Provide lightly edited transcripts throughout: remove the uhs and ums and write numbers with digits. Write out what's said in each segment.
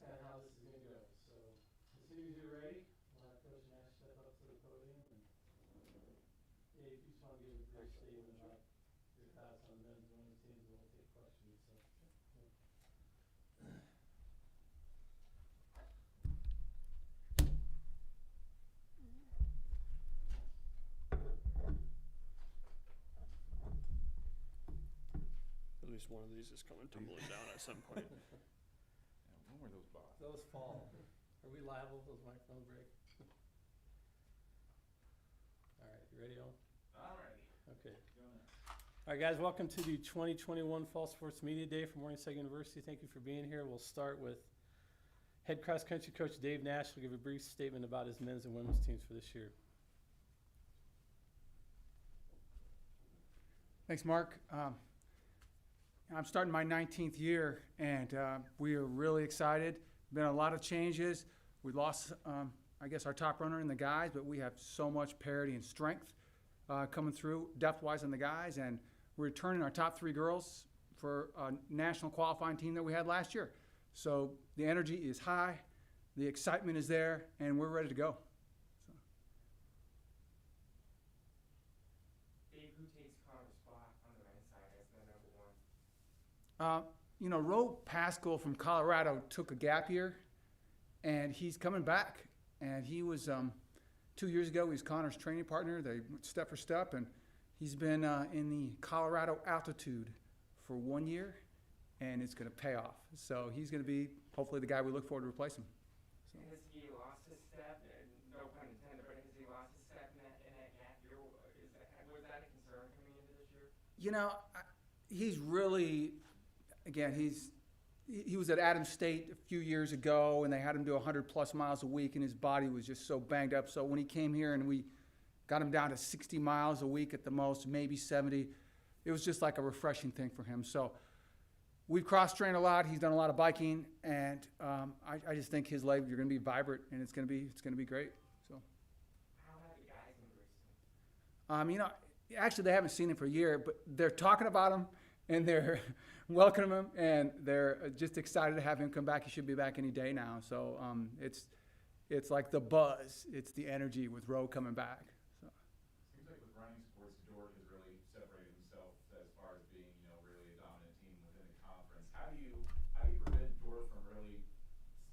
kind of how this is going to go. So as soon as you're ready, we'll have Coach Nash step up to the podium. And Dave, if you just want to give a brief statement about your thoughts on the men's and women's teams, and we'll take questions. So. At least one of these is coming tumbling down at some point. Yeah, when were those bought? Those fall. Are we liable if those microphones break? All right, you ready, Owen? All righty. Okay. Go on. All right, guys, welcome to the 2021 Fall Sports Media Day for Morningside University. Thank you for being here. We'll start with head cross country coach Dave Nash. Will give a brief statement about his men's and women's teams for this year. Thanks, Mark. I'm starting my 19th year, and we are really excited. Been a lot of changes. We lost, I guess, our top runner in the guys, but we have so much parity and strength coming through depth-wise on the guys, and we're returning our top 3 girls for a national qualifying team that we had last year. So the energy is high, the excitement is there, and we're ready to go. Dave, who takes Connor's spot on the men's side as the number 1? Ro Pascal from Colorado took a gap year, and he's coming back. And he was 2 years ago. He was Connor's training partner. They went step for step, and he's been in the Colorado altitude for 1 year, and it's going to pay off. So he's going to be hopefully the guy we look forward to replace him. So. Has he lost his step? No pun intended, but has he lost his step in that gap year? Was that a concern coming into this year? He's really, again, he was at Adams State a few years ago, and they had him do 100-plus miles a week, and his body was just so banged up. So when he came here and we got him down to 60 miles a week at the most, maybe 70, it was just like a refreshing thing for him. So we've cross-trained a lot. He's done a lot of biking, and I just think his legs are going to be vibrant, and it's going to be great. So. How have the guys embraced him? Actually, they haven't seen him for a year, but they're talking about him, and they're welcoming him, and they're just excited to have him come back. He should be back any day now. So it's like the buzz. It's the energy with Ro coming back. So. Seems like with running sports, Dordt has really separated himself as far as being, really a dominant team within the conference. How do you prevent Dordt from really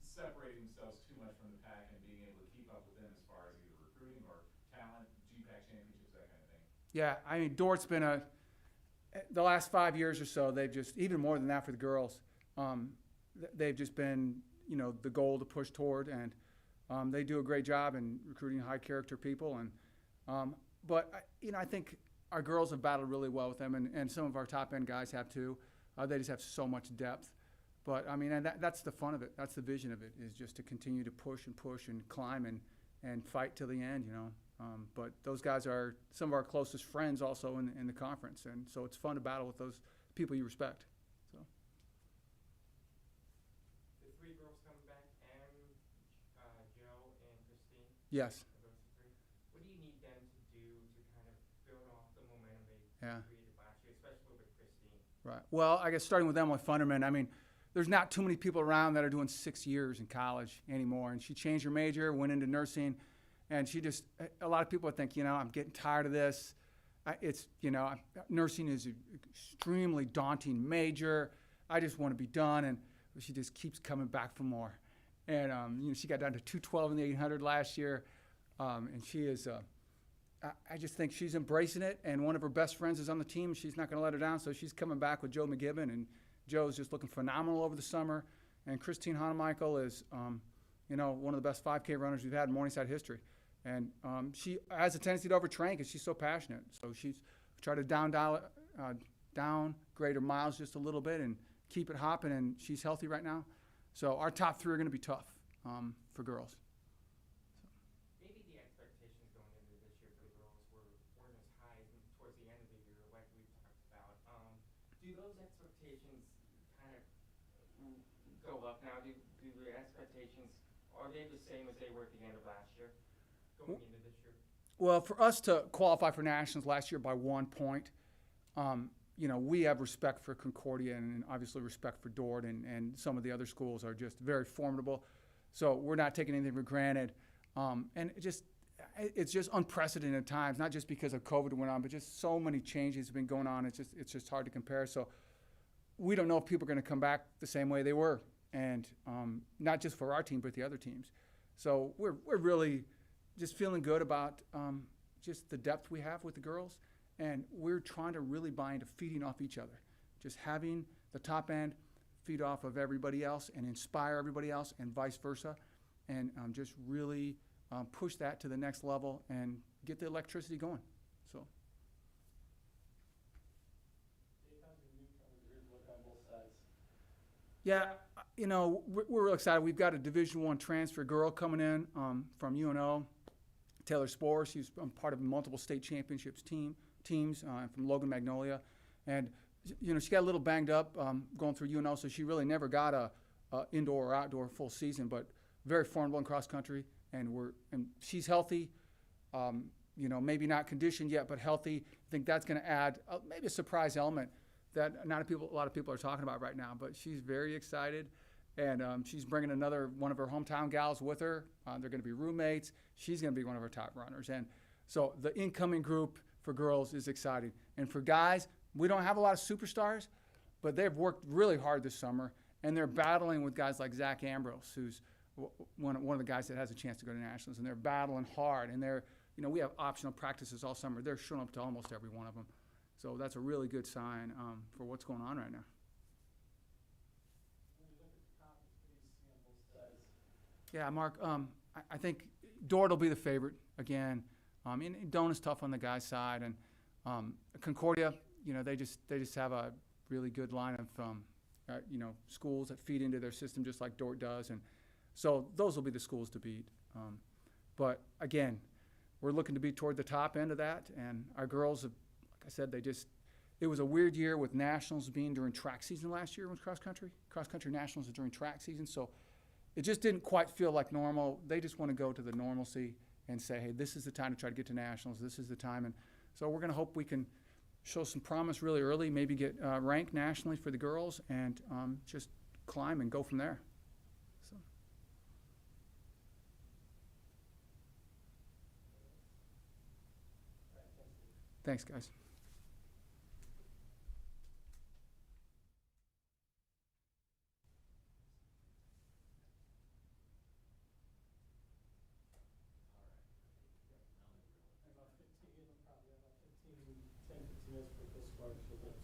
separating themselves too much from the pack and being able to keep up with them as far as either recruiting or talent, GPAC championships, that kind of thing? Yeah, Dort's been the last 5 years or so, they've just, even more than that for the girls, they've just been, the goal to push toward, and they do a great job in recruiting high character people. But I think our girls have battled really well with them, and some of our top end guys have too. They just have so much depth. But and that's the fun of it. That's the vision of it, is just to continue to push and climb and fight till the end, But those guys are some of our closest friends also in the conference, and so it's fun to battle with those people you respect. So. The 3 girls coming back, Joe and Christine? Yes. Those 3. What do you need them to do to kind of build off the momentum they Yeah. created last year, especially with Christine? Right. Well, I guess starting with Emily Funderman, there's not too many people around that are doing 6 years in college anymore, and she changed her major, went into nursing. And a lot of people think, I'm getting tired of this. Nursing is an extremely daunting major. I just want to be done. And she just keeps coming back for more. And, she got down to 212 in the 800 last year. And she is, I just think she's embracing it. And one of her best friends is on the team. She's not going to let her down. So she's coming back with Joe McGibbon. And Joe's just looking phenomenal over the summer. And Christine Hanemichael is, one of the best 5K runners we've had in Morningside history. And she has a tendency to overtrain because she's so passionate. So she's tried to downgrade her miles just a little bit and keep it hopping, and she's healthy right now. So our top 3 are going to be tough for girls. Maybe the expectations going into this year for the girls weren't as high towards the end of the year like we've talked about. Do those expectations kind of go up now? Do the expectations, are they the same as they were at the end of last year? Going into this year? Well, for us to qualify for nationals last year by 1 point, you know, we have respect for Concordia and obviously respect for Dordt, and some of the other schools are just very formidable. So we're not taking anything for granted. And it's just unprecedented times, not just because of COVID went on, but just so many changes have been going on. It's just hard to compare. So we don't know if people are going to come back the same way they were, and not just for our team, but the other teams. So we're really just feeling good about just the depth we have with the girls, and we're trying to really buy into feeding off each other, just having the top end feed off of everybody else and inspire everybody else, and vice versa, and just really push that to the next level and get the electricity going. So. Yeah, you know, we're real excited. We've got a Division I transfer girl coming in from UNO, Taylor Spore. She's part of multiple state championships teams from Logan Magnolia. And, you know, she got a little banged up going through UNO, so she really never got a indoor or outdoor full season, but very formidable in cross country. And she's healthy, you know, maybe not conditioned yet, but healthy. I think that's going to add maybe a surprise element that not a lot of people are talking about right now, but she's very excited, and she's bringing another one of her hometown gals with her. They're going to be roommates. She's going to be one of our top runners, and so the incoming group for girls is exciting. And for guys, we don't have a lot of superstars, but they've worked really hard this summer, and they're battling with guys like Zach Ambrose, who's one of the guys that has a chance to go to nationals, and they're battling hard, and you know, we have optional practices all summer. They're showing up to almost every one of them. So that's a really good sign for what's going on right now. When you look at the conference, what do you see on both sides? Yeah, Mark, I think Dordt will be the favorite again. And Doane is tough on the guys' side, and Concordia, you know, they just have a really good line of you know, schools that feed into their system just like Dordt does, and so those will be the schools to beat. But again, we're looking to be toward the top end of that, and our girls have, like I said, it was a weird year with nationals being during track season last year with cross country. Cross country nationals are during track season, so it just didn't quite feel like normal. They just want to go to the normalcy and say, hey, this is the time to try to get to nationals. This is the time. And so we're going to hope we can show some promise really early, maybe get ranked nationally for the girls, and just climb and go from there. So. Thanks, guys. Probably about 10, 15 minutes for this part, so that's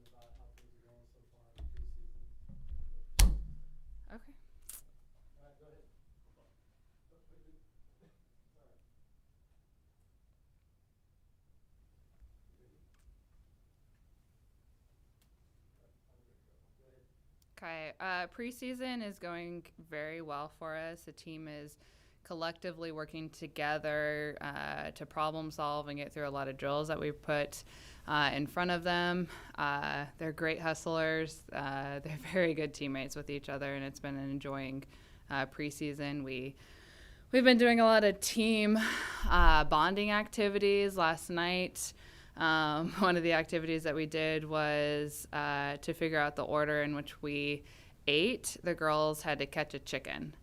about how things are going so far in the preseason. Okay. All right, go ahead. Sorry. Okay. Preseason is going very well for us. The team is collectively working together to problem solve and get through a lot of drills that we've put in front of them. They're great hustlers. They're very good teammates with each other, and it's been an enjoying preseason. We've been doing a lot of team bonding activities. Last night, one of the activities that we did was to figure out the order in which we ate. The girls had to catch a chicken.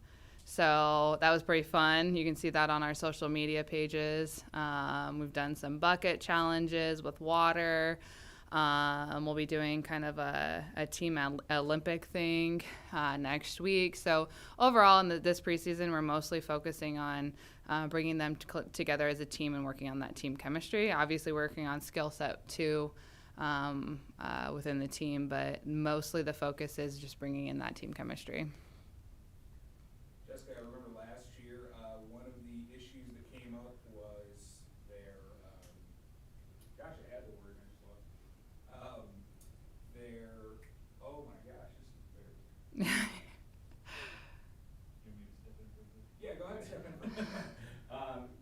So that was pretty fun. You can see that on our social media pages. We've done some bucket challenges with water. We'll be doing kind of a team Olympic thing next week. So overall, in this preseason, we're mostly focusing on bringing them together as a team and working on that team chemistry. Obviously, working on skill set too within the team, but mostly the focus is just bringing in that team chemistry. Jessica, I remember last year, one of the issues that came up was their, gosh, I had the word, I just lost it. Oh my gosh, this is very. You want me to step in for a bit? Yeah, go ahead, step in.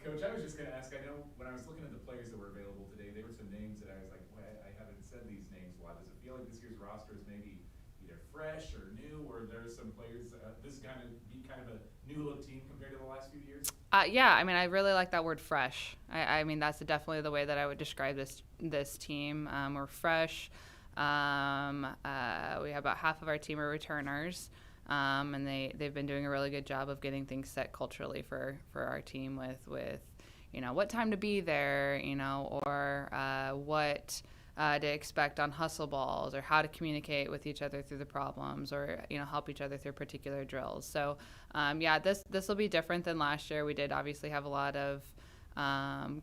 Coach, I was just gonna ask, I know when I was looking at the players that were available today, there were some names that I was like, well, I haven't said these names a lot. Does it feel like this year's roster is maybe either fresh or new, or there's some players, this is kind of a new look team compared to the last few years? Yeah, I mean, I really like that word fresh. I mean, that's definitely the way that I would describe this team. We're fresh. We have about half of our team are returners, and they've been doing a really good job of getting things set culturally for our team with what time to be there, or what to expect on hustle balls, or how to communicate with each other through the problems, or help each other through particular drills. So this will be different than last year. We did obviously have a lot of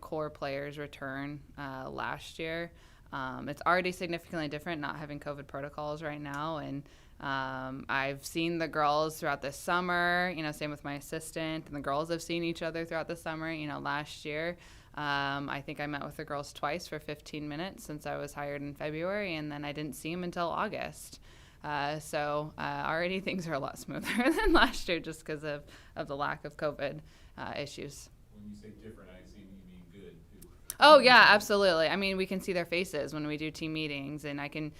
core players return last year. It's already significantly different not having COVID protocols right now, and I've seen the girls throughout the summer, same with my assistant, and the girls have seen each other throughout the summer. Last year, I think I met with the girls twice for 15 minutes since I was hired in February, and then I didn't see them until August. So already things are a lot smoother than last year just because of the lack of COVID issues. When you say different, I assume you mean good too. Oh, yeah, absolutely. I mean, we can see their faces when we do team meetings, and I can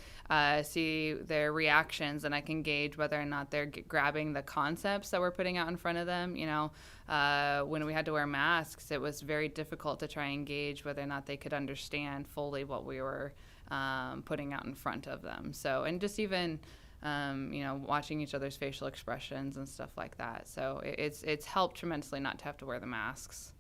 see their reactions, and I can gauge whether or not they're grabbing the concepts that we're putting out in front of them. When we had to wear masks, it was very difficult to try and gauge whether or not they could understand fully what we were putting out in front of them. So, and just even, watching each other's facial expressions and stuff like that. So it's helped tremendously not to have to wear the masks.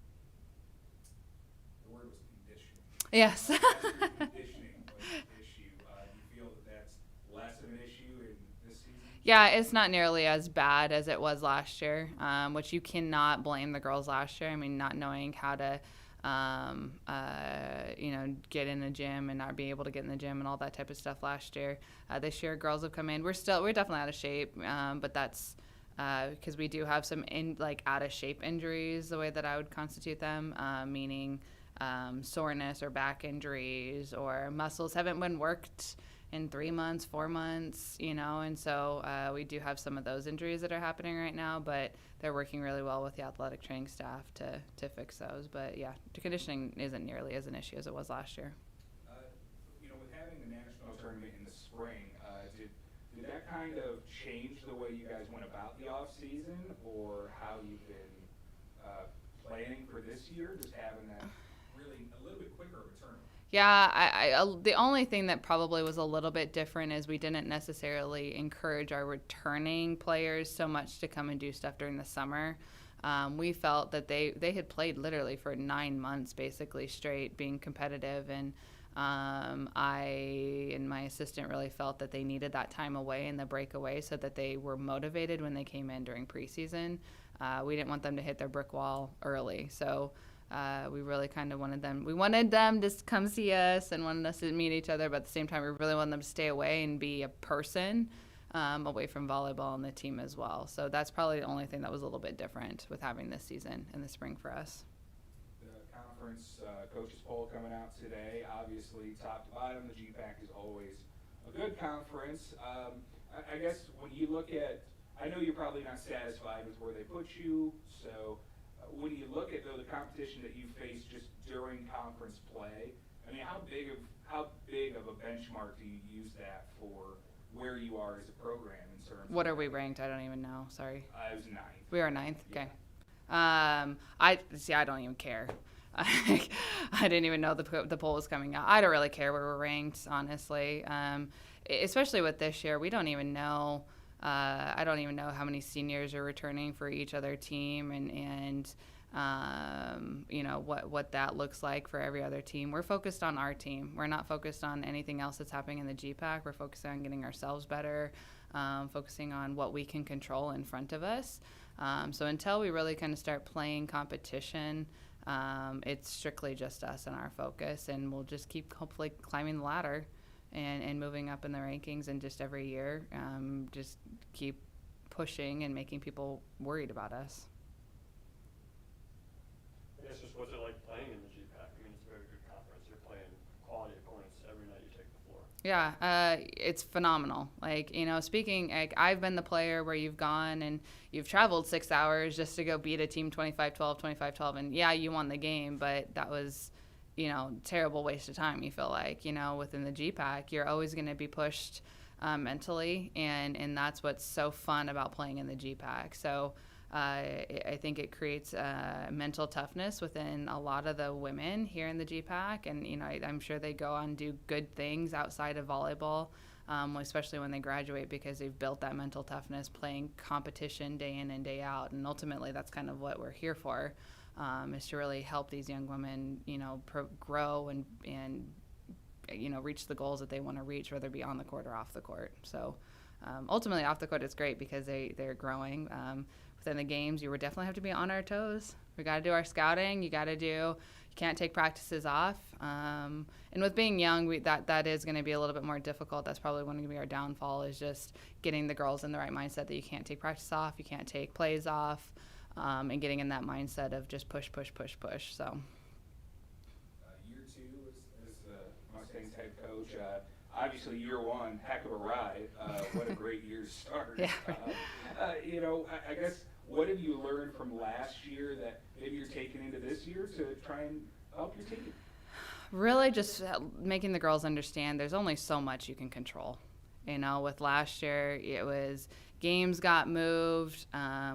The word was conditioning. Yes. Last year, conditioning was an issue. Do you feel that that's less of an issue in this season? Yeah, it's not nearly as bad as it was last year, which you cannot blame the girls last year. I mean, not knowing how to, get in the gym and not be able to get in the gym and all that type of stuff last year. This year, girls have come in. We're definitely out of shape, but that's because we do have some out of shape injuries, the way that I would constitute them, meaning soreness or back injuries, or muscles haven't been worked in 3 months, 4 months, and so we do have some of those injuries that are happening right now, but they're working really well with the athletic training staff to fix those. But yeah, the conditioning isn't nearly as an issue as it was last year. With having the national tournament in the spring, did that kind of change the way you guys went about the off season, or how you've been planning for this year, just having that really a little bit quicker of a turn? Yeah, the only thing that probably was a little bit different is we didn't necessarily encourage our returning players so much to come and do stuff during the summer. We felt that they had played literally for 9 months basically straight being competitive, and I and my assistant really felt that they needed that time away and the break away so that they were motivated when they came in during preseason. We didn't want them to hit their brick wall early, so We really kind of wanted them to come see us and wanted us to meet each other, but at the same time, we really wanted them to stay away and be a person away from volleyball and the team as well. So that's probably the only thing that was a little bit different with having this season in the spring for us. The conference coaches poll coming out today. Obviously, top to bottom, the GPAC is always a good conference. I guess when you look at, I know you're probably not satisfied with where they put you, so when you look at though the competition that you faced just during conference play, I mean, how big of a benchmark do you use that for where you are as a program in terms What of, are we ranked? I don't even know. Sorry. I was 9th. We are 9th? Okay. Yeah. I don't even care. I didn't even know the poll was coming out. I don't really care where we're ranked, honestly. Especially with this year, we don't even know. I don't even know how many seniors are returning for each other team, and you know what that looks like for every other team. We're focused on our team. We're not focused on anything else that's happening in the GPAC. We're focused on getting ourselves better, focusing on what we can control in front of us. So until we really kind of start playing competition, it's strictly just us and our focus, and we'll just keep hopefully climbing the ladder and moving up in the rankings, and just every year just keep pushing and making people worried about us. I guess just what's it like playing in the GPAC? I mean, it's a very good conference. You're playing quality opponents every night you take the floor. Yeah, it's phenomenal. Like, you know, speaking, like, I've been the player where you've gone and you've traveled 6 hours just to go beat a team 25-12, and yeah, you won the game, but that was, you know, terrible waste of time. You feel like, you know, within the GPAC, you're always going to be pushed mentally, and that's what's so fun about playing in the GPAC. So I think it creates mental toughness within a lot of the women here in the GPAC, and you know, I'm sure they go on and do good things outside of volleyball, especially when they graduate, because they've built that mental toughness playing competition day in and day out, and ultimately that's kind of what we're here for, is to really help these young women, you know, grow and you know, reach the goals that they want to reach, whether it be on the court or off the court. So ultimately off the court it's great because they're growing. Within the games, you would definitely have to be on our toes. We got to do our scouting. You can't take practices off. And with being young, that is going to be a little bit more difficult. That's probably going to be our downfall, is just getting the girls in the right mindset that you can't take practice off, you can't take plays off, and getting in that mindset of just push. So. Year 2 as the Mustangs head coach. Obviously, year 1, heck of a ride. What a great year to start. Yeah. You know, I guess, what have you learned from last year that maybe you're taking into this year to try and help your team? Really just making the girls understand there's only so much you can control. You know, with last year, it was games got moved.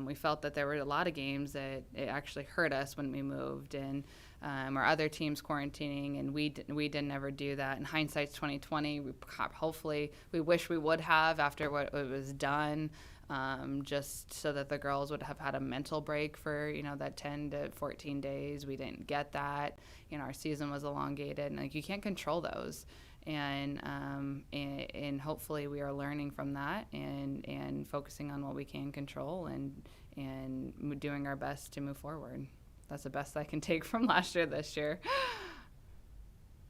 We felt that there were a lot of games that it actually hurt us when we moved, and or other teams quarantining, and we didn't ever do that. In hindsight's 2020, we wish we would have after what was done, just so that the girls would have had a mental break for, you know, that 10 to 14 days. We didn't get that. You know, our season was elongated, and like, you can't control those. And hopefully we are learning from that and focusing on what we can control and doing our best to move forward. That's the best I can take from last year this year.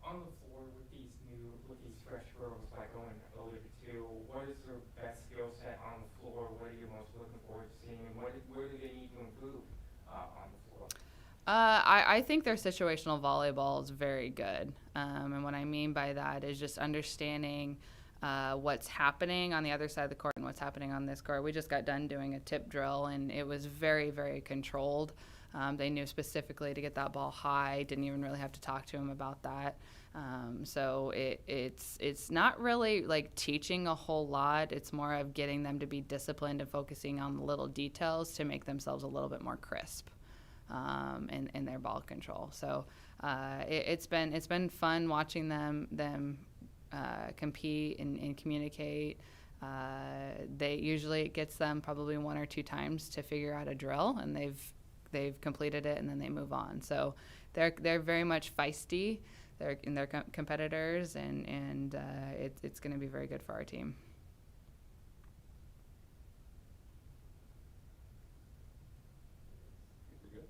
On the floor with these fresh girls, like going alluded to, what is their best skill set on the floor? What are you most looking forward to seeing, and where do they need to improve on the floor? I think their situational volleyball is very good. And what I mean by that is just understanding what's happening on the other side of the court and what's happening on this court. We just got done doing a tip drill, and it was very, very controlled. They knew specifically to get that ball high, didn't even really have to talk to him about that. So it's not really like teaching a whole lot. It's more of getting them to be disciplined and focusing on the little details to make themselves a little bit more crisp in their ball control. So it's been fun watching them compete and communicate. It gets them probably 1 or 2 times to figure out a drill, and they've completed it, and then they move on. So they're very much feisty. They're competitors, and it's going to be very good for our team. Think we're good?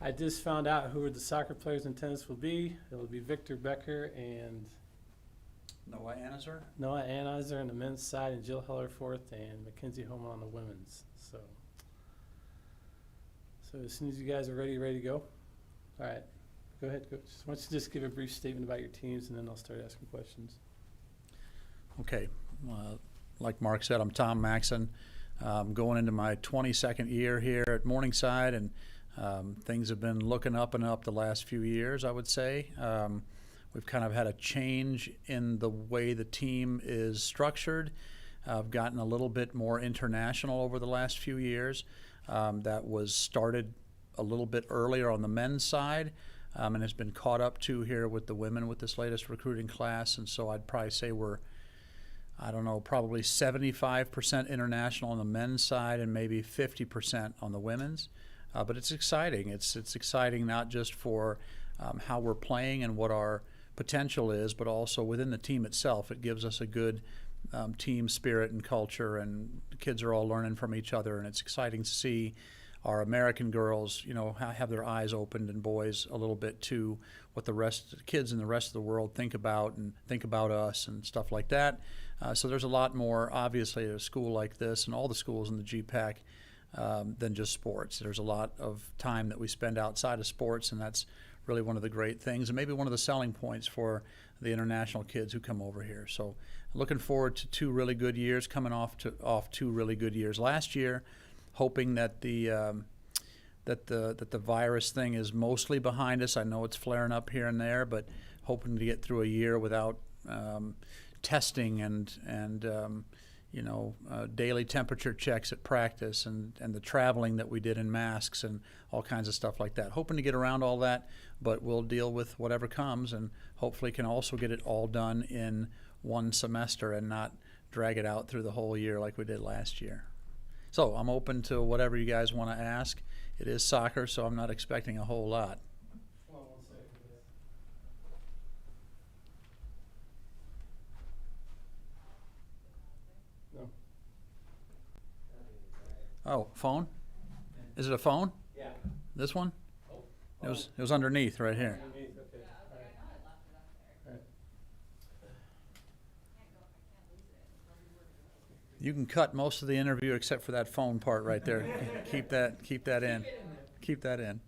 I just found out who the soccer players in tennis will be. It'll be Victor Becker and Noah Anizer? Noah Anizer on the men's side, and Jill Hellerforth and Mackenzie Holman on the women's. So as soon as you guys are ready to go. All right, go ahead, Coach. Why don't you just give a brief statement about your teams, and then I'll start asking questions. Okay. Like Mark said, I'm Tom Maxon. Going into my 22nd year here at Morningside, and things have been looking up and up the last few years, I would say. We've kind of had a change in the way the team is structured. I've gotten a little bit more international over the last few years. That was started a little bit earlier on the men's side, and has been caught up to here with the women with this latest recruiting class. And so I'd probably say we're, I don't know, probably 75% international on the men's side and maybe 50% on the women's. But it's exciting. It's exciting not just for how we're playing and what our potential is, but also within the team itself. It gives us a good team spirit and culture, and the kids are all learning from each other, and it's exciting to see our American girls, have their eyes opened, and boys a little bit to what the kids in the rest of the world think about us and stuff like that. So there's a lot more, obviously, at a school like this and all the schools in the GPAC than just sports. There's a lot of time that we spend outside of sports, and that's really one of the great things, and maybe one of the selling points for the international kids who come over here. So looking forward to 2 really good years, coming off 2 really good years last year, hoping that the virus thing is mostly behind us. I know it's flaring up here and there, but hoping to get through a year without testing and daily temperature checks at practice and the traveling that we did in masks and all kinds of stuff like that. Hoping to get around all that, but we'll deal with whatever comes, and hopefully can also get it all done in one semester and not drag it out through the whole year like we did last year. So I'm open to whatever you guys want to ask. It is soccer, so I'm not expecting a whole lot. Hold on 1 second. No. Oh, phone? Is it a phone? Yeah. This one? It was underneath right here. Underneath, okay. All right. All right. You can cut most of the interview except for that phone part right there. Keep that in. Keep that in.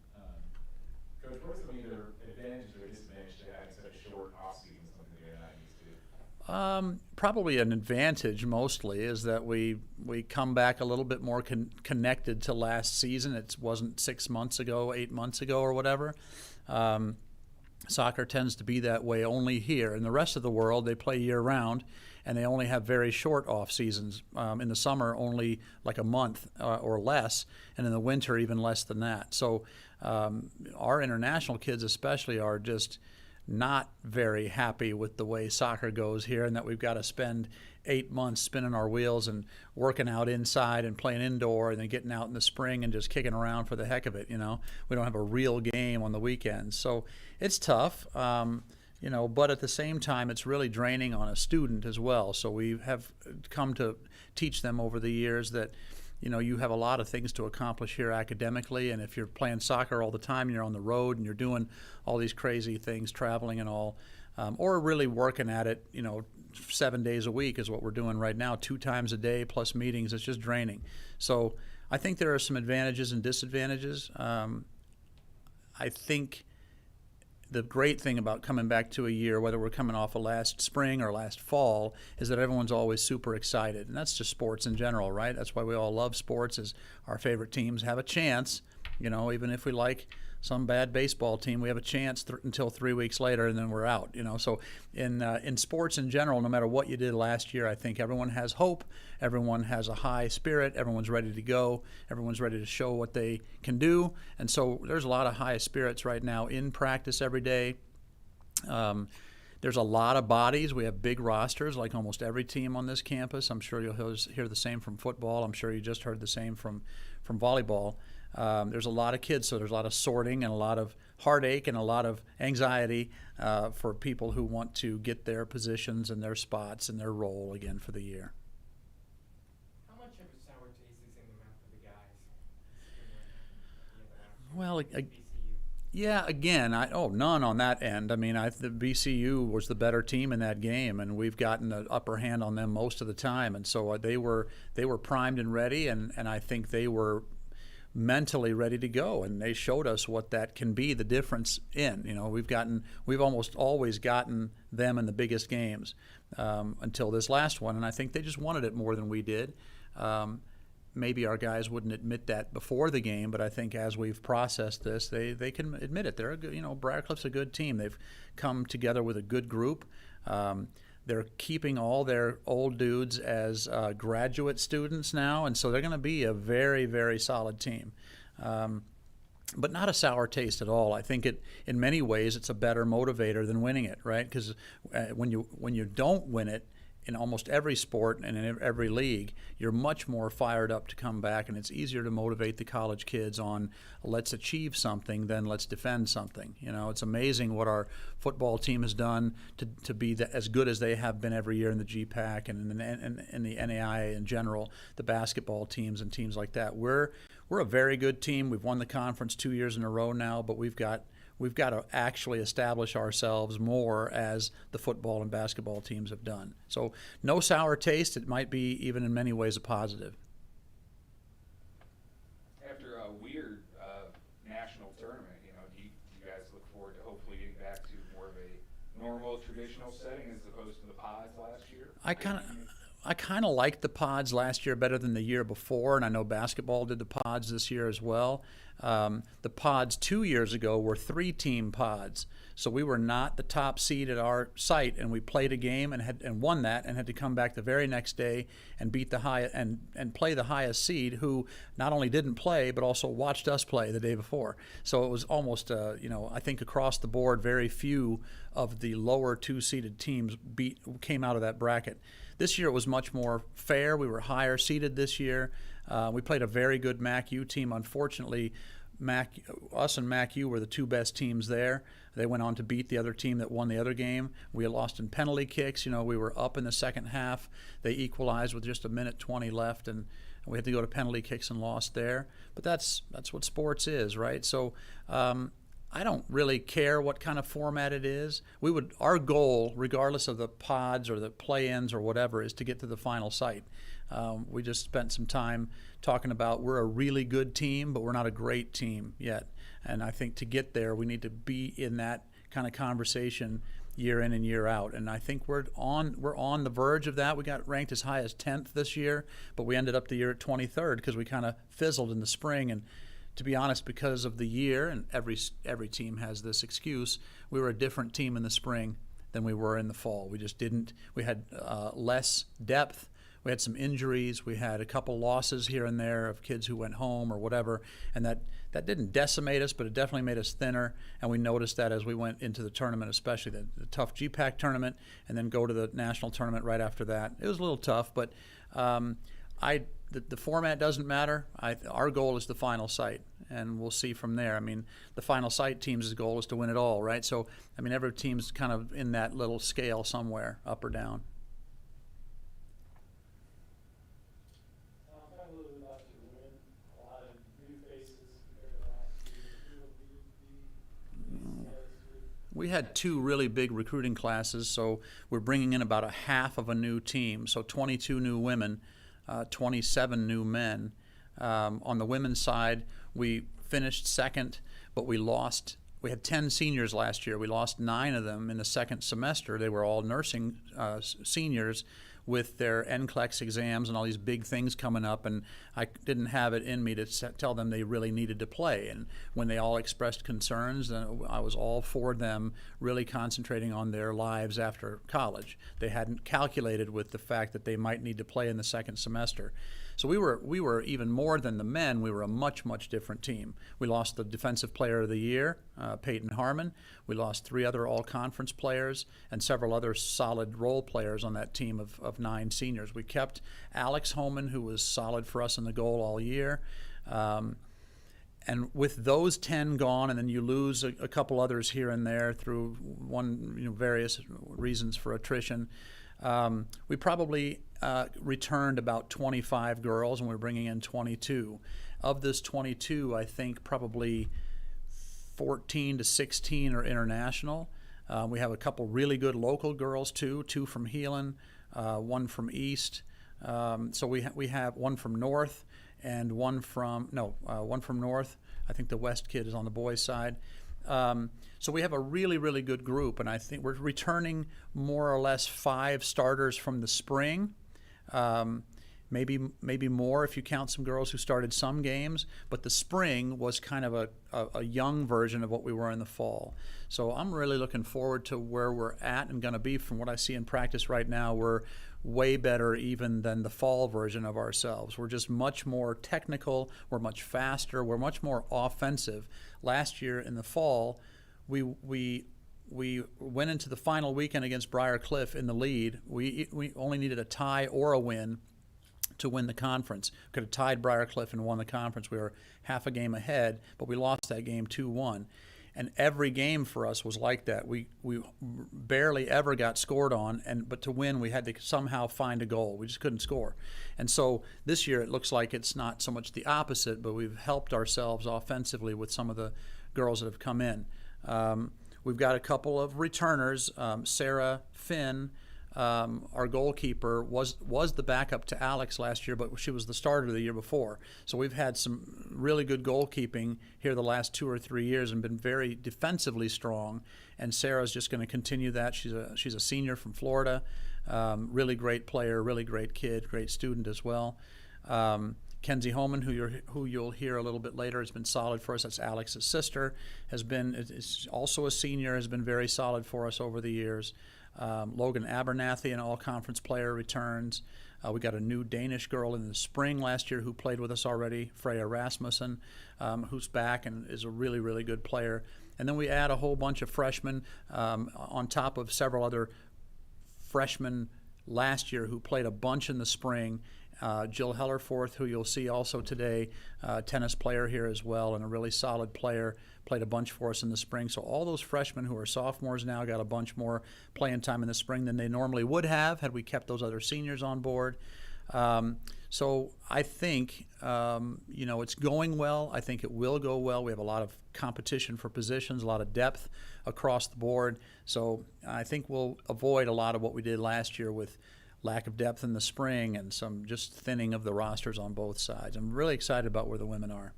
Coach, what are some either advantages or disadvantages to having such a short off-season, something that you're not used to? Probably an advantage mostly is that we come back a little bit more connected to last season. It wasn't 6 months ago, 8 months ago, or whatever. Soccer tends to be that way only here. In the rest of the world, they play year-round, and they only have very short off seasons. In the summer, only like a month or less, and in the winter, even less than that. So our international kids especially are just not very happy with the way soccer goes here, and that we've got to spend 8 months spinning our wheels and working out inside and playing indoor, and then getting out in the spring and just kicking around for the heck of it. We don't have a real game on the weekends, so it's tough. But at the same time, it's really draining on a student as well. So we have come to teach them over the years that you have a lot of things to accomplish here academically, and if you're playing soccer all the time, you're on the road and you're doing all these crazy things, traveling and all, or really working at it, 7 days a week is what we're doing right now, 2 times a day plus meetings. It's just draining. So I think there are some advantages and disadvantages. I think the great thing about coming back to a year, whether we're coming off of last spring or last fall, is that everyone's always super excited. And that's just sports in general, right? That's why we all love sports, is our favorite teams have a chance. Even if we like some bad baseball team, we have a chance until 3 weeks later, and then we're out. So in sports in general, no matter what you did last year, I think everyone has hope. Everyone has a high spirit. Everyone's ready to go. Everyone's ready to show what they can do. And so there's a lot of high spirits right now in practice every day. There's a lot of bodies. We have big rosters, like almost every team on this campus. I'm sure you'll hear the same from football. I'm sure you just heard the same from volleyball. There's a lot of kids, so there's a lot of sorting and a lot of heartache and a lot of anxiety for people who want to get their positions and their spots and their role again for the year. How much of a sour taste is in the mouth of the guys? Well, VCU Yeah, again, none on that end. I mean, the BCU was the better team in that game, and we've gotten the upper hand on them most of the time. And so they were primed and ready, and I think they were mentally ready to go, and they showed us what that can be, the difference in. You know, we've almost always gotten them in the biggest games until this last one, and I think they just wanted it more than we did. Maybe our guys wouldn't admit that before the game, but I think as we've processed this, they can admit it. They're a good, Briarcliff's a good team. They've come together with a good group. They're keeping all their old dudes as graduate students now, and so they're going to be a very, very solid team. But not a sour taste at all. I think in many ways, it's a better motivator than winning it, right? Because when you don't win it, in almost every sport and in every league, you're much more fired up to come back, and it's easier to motivate the college kids on let's achieve something than let's defend something. You know, it's amazing what our football team has done to be as good as they have been every year in the GPAC and in the NAIA in general, the basketball teams and teams like that. We're a very good team. We've won the conference 2 years in a row now, but we've got to actually establish ourselves more as the football and basketball teams have done. So no sour taste. It might be even in many ways a positive. After a weird national tournament, do you guys look forward to hopefully getting back to more of a normal, traditional setting as opposed to the pods last year? I kind of liked the pods last year better than the year before, and I know basketball did the pods this year as well. The pods 2 years ago were 3-team pods, so we were not the top seed at our site, and we played a game and won that, and had to come back the very next day and beat the high and play the highest seed, who not only didn't play but also watched us play the day before. So it was almost I think across the board, very few of the lower 2-seeded teams came out of that bracket. This year it was much more fair. We were higher seeded this year. We played a very good MAC-U team. Unfortunately, us and MAC-U were the two best teams there. They went on to beat the other team that won the other game. We lost in penalty kicks. We were up in the second half. They equalized with just 1:20 left, and we had to go to penalty kicks and lost there. But that's what sports is, right? So I don't really care what kind of format it is. Our goal, regardless of the pods or the play-ins or whatever, is to get to the final site. We just spent some time talking about we're a really good team, but we're not a great team yet. And I think to get there, we need to be in that kind of conversation year in and year out. And I think we're on the verge of that. We got ranked as high as 10th this year, but we ended up the year at 23rd because we kind of fizzled in the spring. And to be honest, because of the year, and every team has this excuse, we were a different team in the spring than we were in the fall. We had less depth. We had some injuries. We had a couple losses here and there of kids who went home or whatever, and that didn't decimate us, but it definitely made us thinner, and we noticed that as we went into the tournament, especially the tough GPAC tournament, and then go to the national tournament right after that. It was a little tough, but the format doesn't matter. Our goal is the final site, and we'll see from there. I mean, the final site team's goal is to win it all, right? So, I mean, every team's kind of in that little scale somewhere, up or down. Talk a little bit about your win. A lot of new faces compared to last year. We had 2 really big recruiting classes, so we're bringing in about a half of a new team, so 22 new women. 27 new men. On the women's side, we finished second, but we had 10 seniors last year. We lost 9 of them in the second semester. They were all nursing seniors with their NCLEX exams and all these big things coming up, and I didn't have it in me to tell them they really needed to play. And when they all expressed concerns, I was all for them really concentrating on their lives after college. They hadn't calculated with the fact that they might need to play in the second semester. So we were even more than the men. We were a much, much different team. We lost the Defensive Player of the Year, Peyton Harmon. We lost 3 other all-conference players and several other solid role players on that team of 9 seniors. We kept Alex Homan, who was solid for us in the goal all year. And with those 10 gone, and then you lose a couple others here and there through various reasons for attrition, we probably returned about 25 girls, and we're bringing in 22. Of this 22, I think probably 14 to 16 are international. We have a couple really good local girls too, 2 from Heelan, 1 from East. So we have 1 from North and 1 from North. I think the West kid is on the boys' side. So we have a really, really good group, and I think we're returning more or less 5 starters from the spring. Maybe more if you count some girls who started some games, but the spring was kind of a young version of what we were in the fall. So I'm really looking forward to where we're at and going to be. From what I see in practice right now, we're way better even than the fall version of ourselves. We're just much more technical, we're much faster, we're much more offensive. Last year in the fall, we went into the final weekend against Briar Cliff in the lead. We only needed a tie or a win to win the conference. Could have tied Briar Cliff and won the conference. We were half a game ahead, but we lost that game 2-1. And every game for us was like that. We barely ever got scored on, but to win we had to somehow find a goal. We just couldn't score. And so this year it looks like it's not so much the opposite, but we've helped ourselves offensively with some of the girls that have come in. We've got a couple of returners. Sarah Finn, our goalkeeper, was the backup to Alex last year, but she was the starter the year before. So we've had some really good goalkeeping here the last 2 or 3 years and been very defensively strong. And Sarah's just going to continue that. She's a senior from Florida, really great player, really great kid, great student as well. Kenzie Homan, who you'll hear a little bit later, has been solid for us. That's Alex's sister. Is also a senior, has been very solid for us over the years. Logan Abernathy, an all-conference player, returns. We got a new Danish girl in the spring last year who played with us already, Freya Rasmussen, who's back and is a really, really good player. And then we add a whole bunch of freshmen on top of several other freshmen last year who played a bunch in the spring. Jill Hellerforth, who you'll see also today, tennis player here as well, and a really solid player, played a bunch for us in the spring. So all those freshmen who are sophomores now got a bunch more playing time in the spring than they normally would have had we kept those other seniors on board. So I think, it's going well. I think it will go well. We have a lot of competition for positions, a lot of depth across the board. So I think we'll avoid a lot of what we did last year with lack of depth in the spring and some just thinning of the rosters on both sides. I'm really excited about where the women are.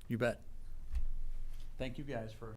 You bet. Thank you guys for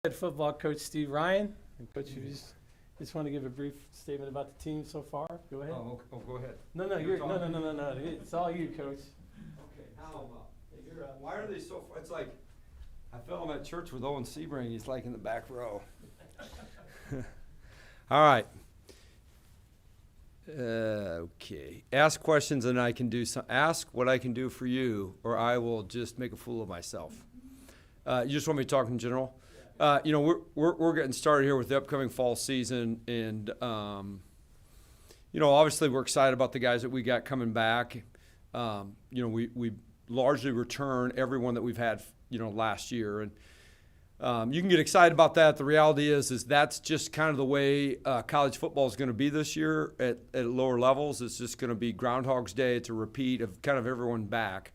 Head football coach Steve Ryan. And Coach, you just want to give a brief statement about the team so far. Go ahead. Oh, go ahead. No, you're you're talking. no. It's all you, Coach. Okay, now, why are they so, it's like, I felt him at church with Owen Sebring, he's like in the back row. All right. Okay, ask questions and I can do some, ask what I can do for you, or I will just make a fool of myself. You just want me to talk in general? You know, we're getting started here with the upcoming fall season, and you know, obviously we're excited about the guys that we got coming back. You know, we largely return everyone that we've had, you know, last year, and you can get excited about that. The reality is that's just kind of the way college football is going to be this year at lower levels. It's just going to be Groundhog's Day. It's a repeat of kind of everyone back.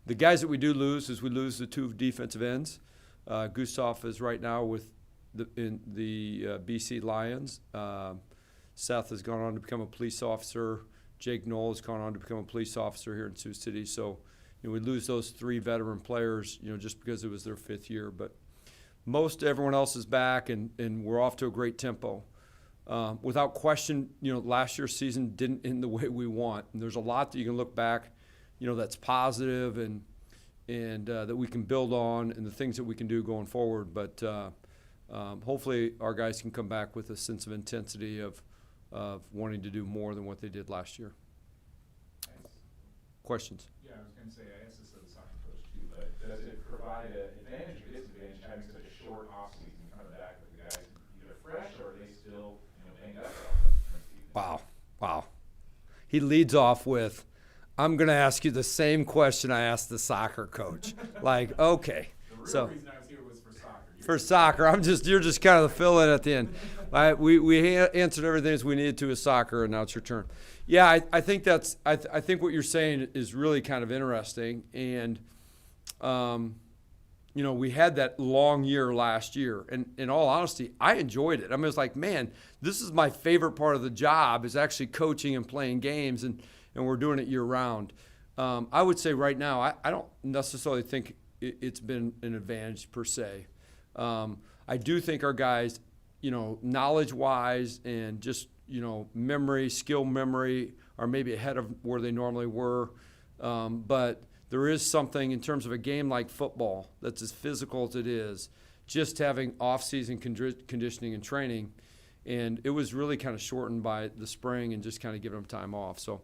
The guys that we do lose is we lose the two defensive ends. Gustav is right now with the BC Lions. Seth has gone on to become a police officer. Jake Knoll has gone on to become a police officer here in Sioux City. So, you know, we lose those three veteran players, you know, just because it was their fifth year. But most everyone else is back, and we're off to a great tempo. Without question, you know, last year's season didn't end the way we want. And there's a lot that you can look back, you know, that's positive and that we can build on, and the things that we can do going forward. But hopefully our guys can come back with a sense of intensity of wanting to do more than what they did last year. Questions? Yeah, I was going to say, I asked this of the soccer coach too, but does it provide an advantage or disadvantage having such a short offseason coming back with the guys either fresh, or are they still, you know, banged up? Wow. He leads off with, I'm going to ask you the same question I asked the soccer coach. Like, okay. The real So reason I was here was for soccer. for soccer, you're just kind of the fill-in at the end. We answered everything as we needed to with soccer, and now it's your turn. Yeah, I think that's, I think what you're saying is really kind of interesting. And, you know, we had that long year last year, and in all honesty, I enjoyed it. I mean, it's like, man, this is my favorite part of the job, is actually coaching and playing games, and we're doing it year round. I would say right now, I don't necessarily think it's been an advantage per se. I do think our guys, you know, knowledge-wise and just, you know, skill memory are maybe ahead of where they normally were. But there is something in terms of a game like football that's as physical as it is, just having off-season conditioning and training. And it was really kind of shortened by the spring and just kind of giving them time off. So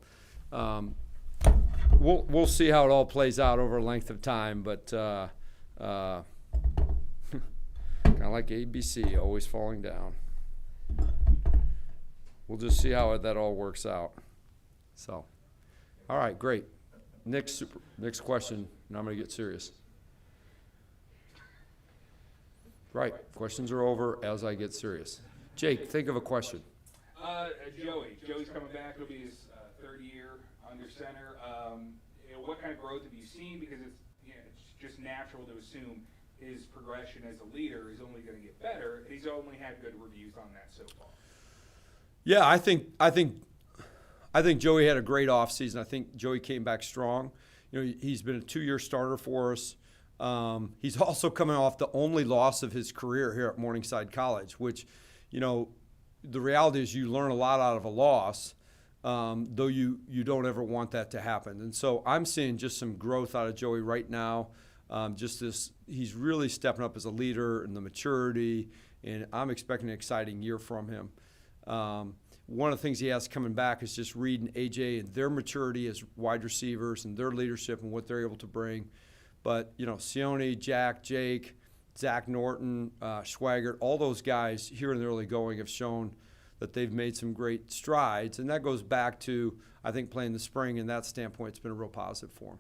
we'll see how it all plays out over a length of time. But kind of like ABC, always falling down. We'll just see how that all works out. So, all right, great. Next question, and I'm going to get serious. Right, questions are over as I get serious. Jake, think of a question. Joey's coming back. It'll be his third year under center. You know, what kind of growth have you seen? Because it's just natural to assume his progression as a leader is only going to get better. He's only had good reviews on that so far. Yeah, I think Joey had a great offseason. I think Joey came back strong. You know, he's been a 2-year starter for us. He's also coming off the only loss of his career here at Morningside College, which, you know, the reality is you learn a lot out of a loss, though you don't ever want that to happen. And so I'm seeing just some growth out of Joey right now. He's really stepping up as a leader and the maturity, and I'm expecting an exciting year from him. One of the things he has coming back is just reading AJ and their maturity as wide receivers and their leadership and what they're able to bring. But, you know, Sione, Jack, Jake, Zach Norton, Schwaggart, all those guys here in the early going have shown that they've made some great strides. And that goes back to, I think, playing the spring, and that standpoint, it's been a real positive for him.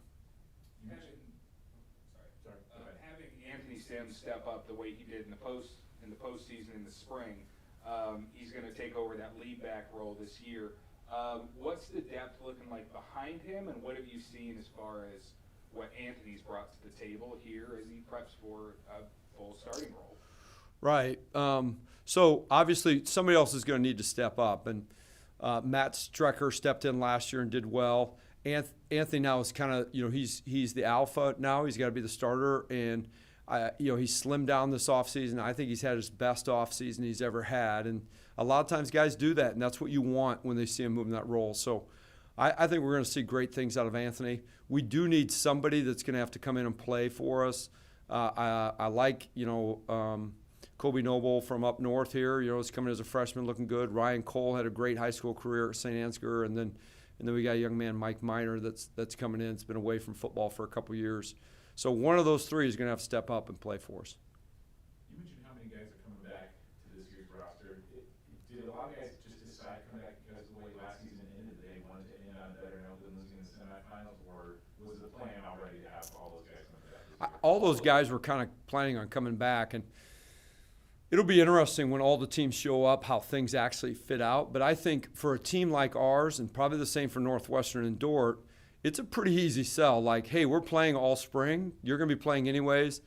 Having Anthony Sims step up the way he did in the postseason in the spring, he's going to take over that lead back role this year. What's the depth looking like behind him, and what have you seen as far as what Anthony's brought to the table here as he preps for a full starting role? Right. So obviously somebody else is going to need to step up, and Matt Strecker stepped in last year and did well. Anthony now is kind of, you know, he's the alpha now. He's got to be the starter, and He slimmed down this offseason. I think he's had his best offseason he's ever had. And a lot of times guys do that, and that's what you want when they see him moving that role. So I think we're going to see great things out of Anthony. We do need somebody that's going to have to come in and play for us. I like, Kobe Noble from up north here. He's coming as a freshman, looking good. Ryan Cole had a great high school career at St. Ansgar, and then we got a young man, Mike Miner, that's coming in. It's been away from football for a couple years. So one of those three is going to have to step up and play for us. You mentioned how many guys are coming back to this year's roster. Did a lot of guys just decide to come back because of the way last season ended, they wanted to end on a better note than losing in the semifinals, or was the plan already to have all those guys coming back this year? All those guys were kind of planning on coming back, and it'll be interesting when all the teams show up how things actually fit out. But I think for a team like ours, and probably the same for Northwestern and Dordt, it's a pretty easy sell. Like, hey, we're playing all spring. You're going to be playing anyways.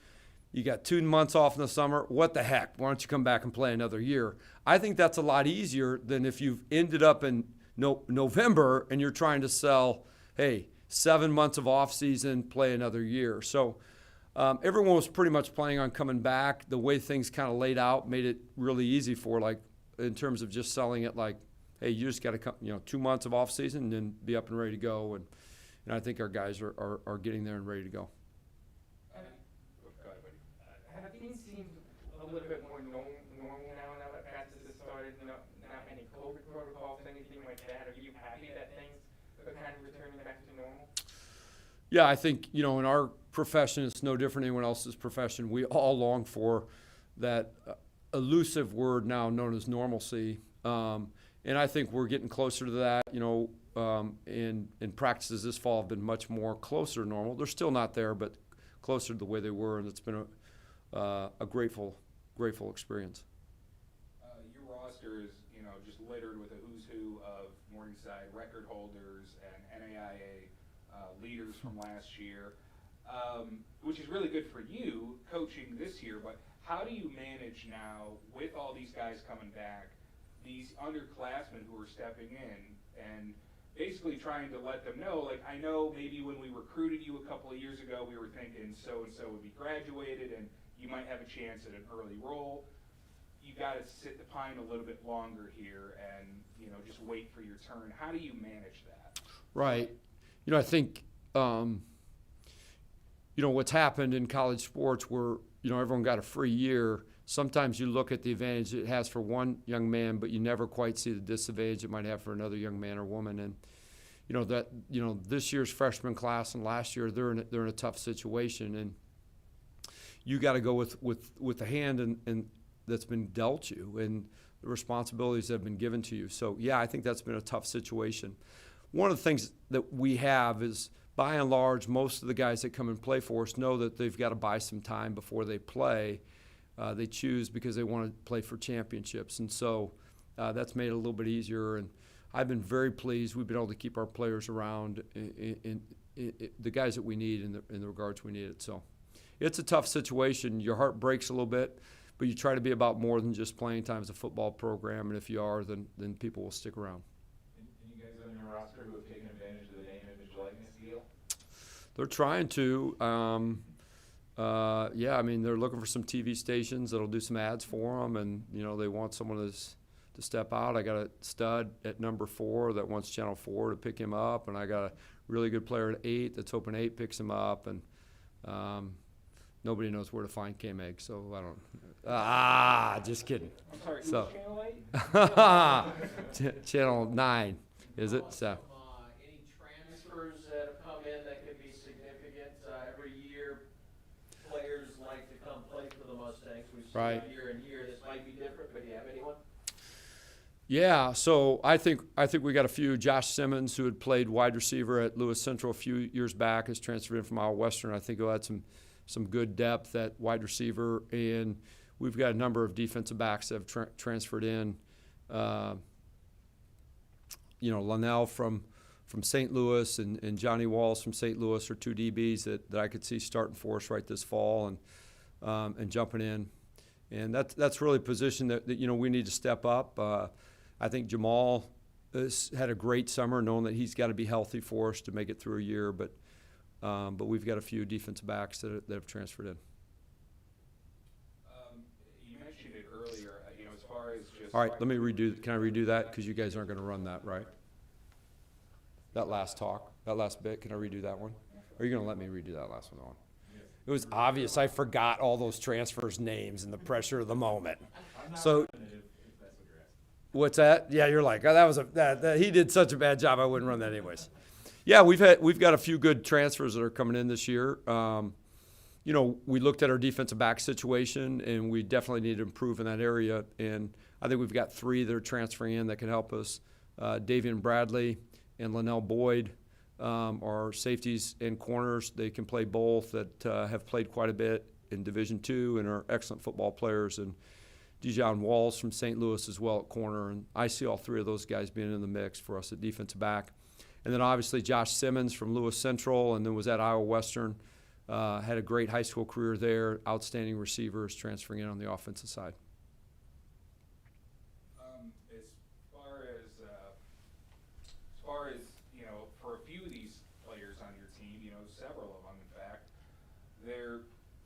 You got 2 months off in the summer. What the heck? Why don't you come back and play another year? I think that's a lot easier than if you've ended up in November and you're trying to sell, hey, 7 months of off season, play another year. So everyone was pretty much planning on coming back. The way things kind of laid out made it really easy for, like, in terms of just selling it like, hey, you just got to come, 2 months of off season and then be up and ready to go. And I think our guys are getting there and ready to go. Have things seemed a little bit more normal now that practice has started? Not many COVID protocols, anything like that? Are you happy that things are kind of returning back to normal? Yeah, I think, in our profession, it's no different than anyone else's profession. We all long for that elusive word now known as normalcy. And I think we're getting closer to that, and practices this fall have been much more closer to normal. They're still not there, but closer to the way they were, and it's been a grateful experience. Your roster is, just littered with a who's who of Morningside record holders and NAIA leaders from last year, which is really good for you coaching this year. But how do you manage now with all these guys coming back, these underclassmen who are stepping in and basically trying to let them know, like, I know maybe when we recruited you a couple of years ago, we were thinking so-and-so would be graduated and you might have a chance at an early role. You got to sit the pine a little bit longer here and, just wait for your turn. How do you manage that? Right. I think, what's happened in college sports where, everyone got a free year. Sometimes you look at the advantage it has for one young man, but you never quite see the disadvantage it might have for another young man or woman. And this year's freshman class and last year they're in a tough situation, and you got to go with the hand and that's been dealt you and the responsibilities that have been given to you. So yeah, I think that's been a tough situation. One of the things that we have is, by and large, most of the guys that come and play for us know that they've got to buy some time before they play. They choose because they want to play for championships, and so that's made it a little bit easier. And I've been very pleased. We've been able to keep our players around in the guys that we need in the regards we need it. So it's a tough situation. Your heart breaks a little bit, but you try to be about more than just playing time as a football program. And if you are, then people will stick around. Any guys on your roster who have taken advantage of the name, image, likeness deal? They're trying to. They're looking for some TV stations that'll do some ads for them, and they want someone to step out. I got a stud at number 4 that wants Channel 4 to pick him up, and I got a really good player at 8 that's hoping 8 picks him up, and nobody knows where to find K-Meg, so I don't. Just kidding. I'm sorry, So- Channel 8? Channel 9, is it? So. Any transfers that have come in that could be significant? Every year, players like to come play for the Mustangs. We've seen Right. it year and year. This might be different, but do you have anyone? Yeah, so I think we got a few. Josh Simmons, who had played wide receiver at Lewis Central a few years back, has transferred in from Iowa Western. I think he'll add some good depth at wide receiver, and we've got a number of defensive backs that have transferred in. Linnell from St. Louis and Johnny Walls from St. Louis are 2 DBs that I could see starting for us right this fall and jumping in. And that's really a position that we need to step up. I think Jamal has had a great summer, knowing that he's got to be healthy for us to make it through a year. But we've got a few defensive backs that have transferred in. as just. All right, let me redo, can I redo that? Because you guys aren't going to run that, right? That last talk, that last bit, can I redo that one? Or are you going to let me redo that last one on? It was obvious I forgot all those transfers' names in the pressure of the moment. So, If that's what you're asking. what's that? Yeah, you're like, oh, that was he did such a bad job, I wouldn't run that anyways. Yeah, we've got a few good transfers that are coming in this year. You know, we looked at our defensive back situation, and we definitely need to improve in that area. And I think we've got 3 that are transferring in that can help us. Davian Bradley and Linnell Boyd are safeties and corners. They can play both, that have played quite a bit in Division II and are excellent football players. And Dijon Walls from St. Louis as well at corner. And I see all 3 of those guys being in the mix for us at defensive back. And then obviously Josh Simmons from Lewis Central, and then was at Iowa Western. Had a great high school career there, outstanding receivers transferring in on the offensive side. As far as, you know, for a few of these players on your team, you know, several of them, in fact, their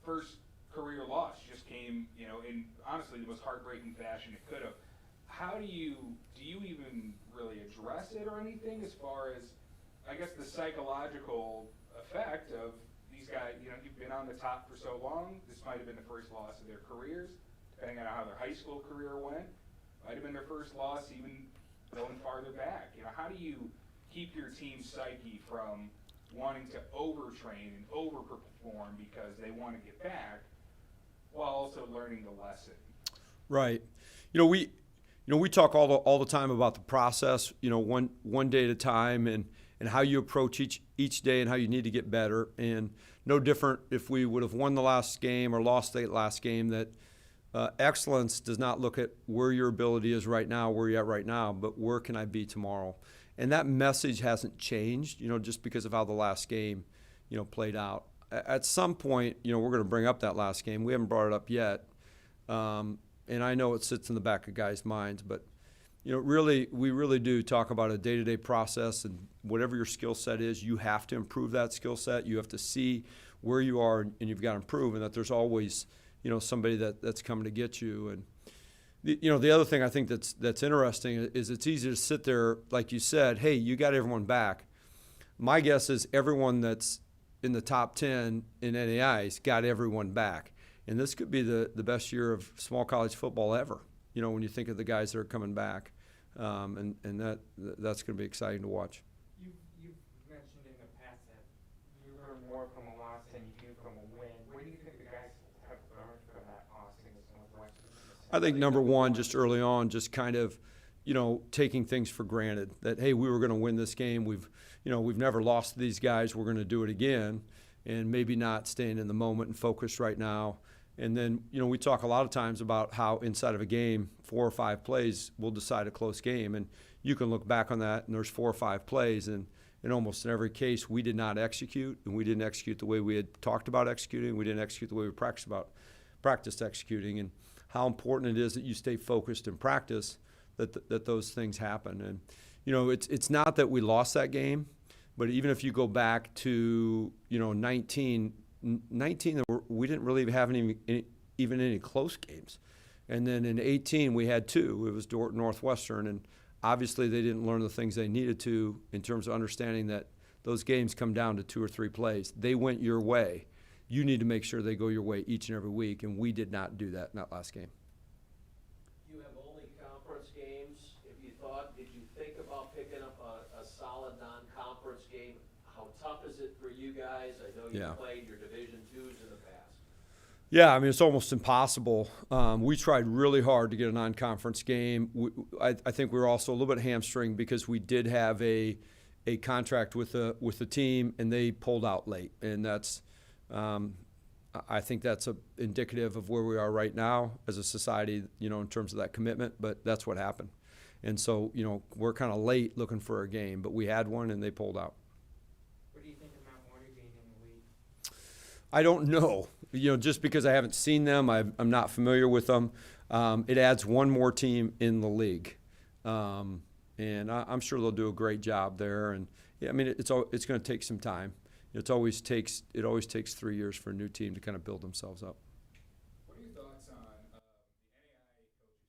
first career loss just came, you know, in honestly the most heartbreaking fashion it could have. How do you even really address it or anything as far as, I guess, the psychological effect of these guys? You know, you've been on the top for so long. This might have been the first loss of their careers, depending on how their high school career went. Might have been their first loss even going farther back. You know, how do you keep your team's psyche from wanting to overtrain and overperform because they want to get back, while also learning the lesson? Right. We talk all the time about the process, you know, one day at a time, and how you approach each day and how you need to get better. And no different if we would have won the last game or lost the last game, that excellence does not look at where your ability is right now, where you're at right now, but where can I be tomorrow? And that message hasn't changed, you know, just because of how the last game, you know, played out. At some point, you know, we're going to bring up that last game. We haven't brought it up yet. And I know it sits in the back of guys' minds, but, you know, we really do talk about a day-to-day process, and whatever your skill set is, you have to improve that skill set. You have to see where you are, and you've got to improve, and that there's always, you know, somebody that's coming to get you. And, you know, the other thing I think that's interesting is it's easy to sit there, like you said, hey, you got everyone back. My guess is everyone that's in the top 10 in NAI's got everyone back. And this could be the best year of small college football ever, you know, when you think of the guys that are coming back. And that's going to be exciting to watch. You've mentioned in the past that you learn more from a loss than you do from a win. What do you think the guys have learned from that loss against Northwestern? I think number one, just early on, just kind of, you know, taking things for granted that, hey, we were going to win this game. We've never lost to these guys. We're going to do it again, and maybe not staying in the moment and focused right now. And then, you know, we talk a lot of times about how inside of a game, 4 or 5 plays will decide a close game. And you can look back on that, and there's 4 or 5 plays, and in almost in every case, we did not execute, and we didn't execute the way we had talked about executing. We didn't execute the way we practiced executing, and how important it is that you stay focused in practice, that those things happen. And, you know, it's not that we lost that game, but even if you go back to, you know, 19, we didn't really have even any close games. And then in 18, we had 2. It was Northwestern, and obviously they didn't learn the things they needed to in terms of understanding that those games come down to 2 or 3 plays. They went your way. You need to make sure they go your way each and every week, and we did not do that in that last game. You have only conference games. Did you think about picking up a solid non-conference game? How tough is it for you guys? I know you played your Division IIs in the past. Yeah, I mean, it's almost impossible. We tried really hard to get a non-conference game. I think we were also a little bit hamstringed because we did have a contract with the team, and they pulled out late. And that's, I think that's indicative of where we are right now as a society, you know, in terms of that commitment. But that's what happened. And so, you know, we're kind of late looking for a game, but we had one, and they pulled out. What do you think of Mount Morty being in the league? I don't know. You know, just because I haven't seen them, I'm not familiar with them. It adds one more team in the league, and I'm sure they'll do a great job there. And yeah, I mean, it's going to take some time. It always takes 3 years for a new team to kind of build themselves up. What are your thoughts on the NAIA Coaches Bowl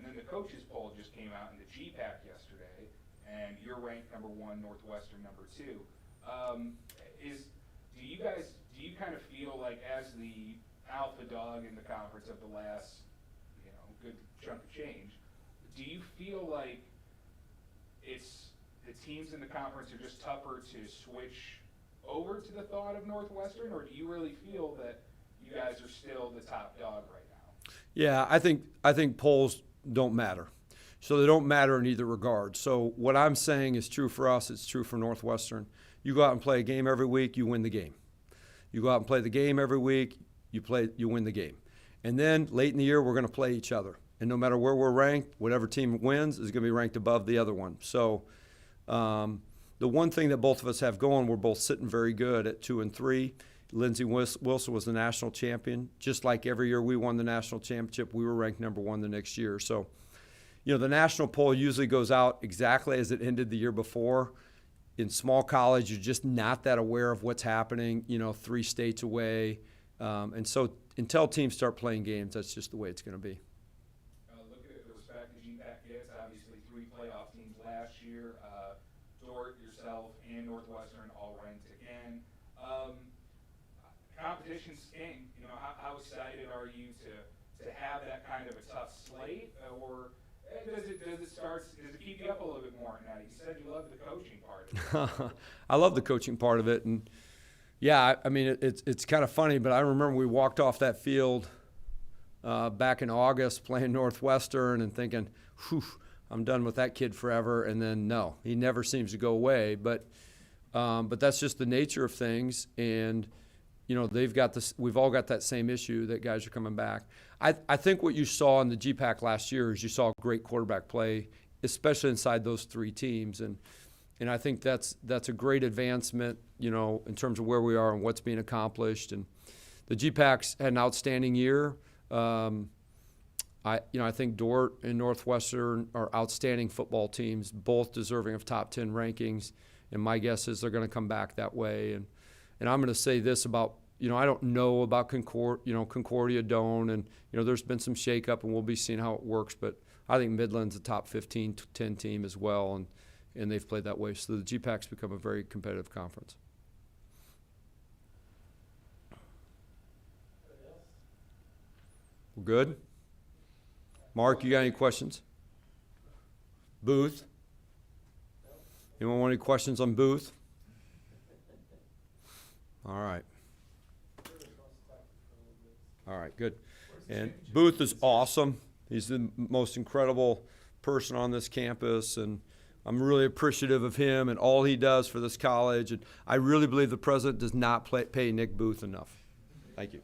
And then the coaches poll just came out in the GPAC yesterday, and you're ranked number 1, Northwestern number 2. Do you kind of feel like as the alpha dog in the conference of the last, good chunk of change, do you feel like the teams in the conference are just tougher to switch over to the thought of Northwestern, or do you really feel that you guys are still the top dog right now? Yeah, I think polls don't matter. So they don't matter in either regard. So what I'm saying is true for us, it's true for Northwestern. You go out and play a game every week, you win the game. You go out and play the game every week, you win the game. And then late in the year, we're going to play each other. And no matter where we're ranked, whatever team wins is going to be ranked above the other one. So the one thing that both of us have going, we're both sitting very good at 2 and 3. Lindsey Wilson was the national champion. Just like every year we won the national championship, we were ranked number 1 the next year. So, the national poll usually goes out exactly as it ended the year before. In small college, you're just not that aware of what's happening, 3 states away. And so until teams start playing games, that's just the way it's going to be. Look at the respect the GPAC gets. Obviously, 3 playoff teams last year. Dordt, yourself, and Northwestern all ranked again. Competition's king. How excited are you to have that kind of a tough slate, or does it keep you up a little bit more at night? You said you love the coaching part of it. I love the coaching part of it, and yeah, I mean it's kind of funny, but I remember we walked off that field back in August playing Northwestern and thinking, whew, I'm done with that kid forever, and then no, he never seems to go away. But that's just the nature of things, and they've got this. We've all got that same issue that guys are coming back. I think what you saw in the GPAC last year is you saw great quarterback play, especially inside those 3 teams, and I think that's a great advancement, in terms of where we are and what's being accomplished. And the GPAC's had an outstanding year. I think Dordt and Northwestern are outstanding football teams, both deserving of top 10 rankings. And my guess is they're going to come back that way. And I'm going to say this about, I don't know about Concordia, Doane, and there's been some shakeup, and we'll be seeing how it works. But I think Midland's a top 15, 10 team as well, and they've played that way. So the GPAC's become a very competitive conference. We're good? Mark, you got any questions? Booth? Anyone want any questions on Booth? All right. All right, good. And Booth is awesome. He's the most incredible person on this campus, and I'm really appreciative of him and all he does for this college. And I really believe the president does not pay Nick Booth enough. Thank you.